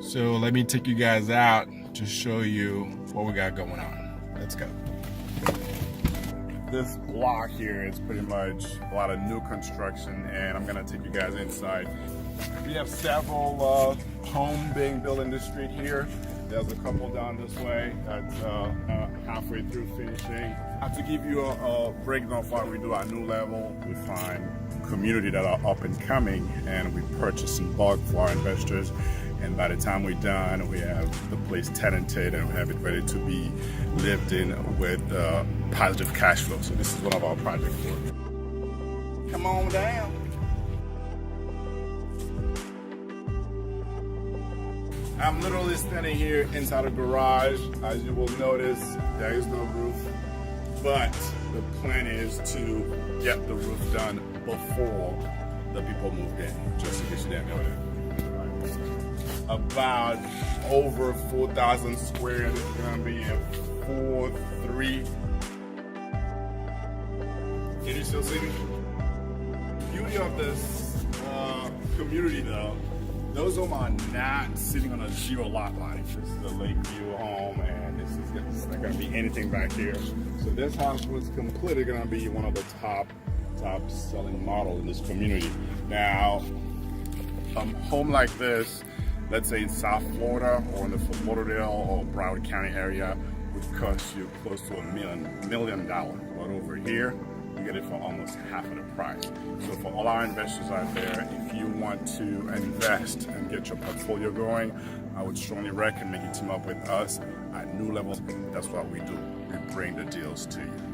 So let me take you guys out to show you what we got going on. Let's go. This block here is pretty much a lot of new construction, and I'm gonna take you guys inside. We have several homes being built in this street here. There's a couple down this way that's halfway through finishing. To give you a breakdown of what we do at new level, we find community that are up and coming, and we purchase in bulk for our investors. And by the time we're done, we have the place tenanted and we have it ready to be lived in with positive cash flow. So this is one of our projects. Come on down. I'm literally standing here inside a garage. As you will notice, there is no roof, but the plan is to get the roof done before the people move in, just in case you didn't know that. About over 4,000 square. It's gonna be a 4-3. Can you still see me? The beauty of this community though, those homes are not sitting on a zero lot line. This is a Lakeview home, and this is not gonna be anything back here. So this house was completely gonna be one of the top selling models in this community. Now, a home like this, let's say in South Florida or in the Fort Lauderdale or Broward County area, would cost you close to $1 million. But over here, you get it for almost half of the price. So for all our investors out there, if you want to invest and get your portfolio going, I would strongly recommend you team up with us at New Level. That's what we do. We bring the deals to you.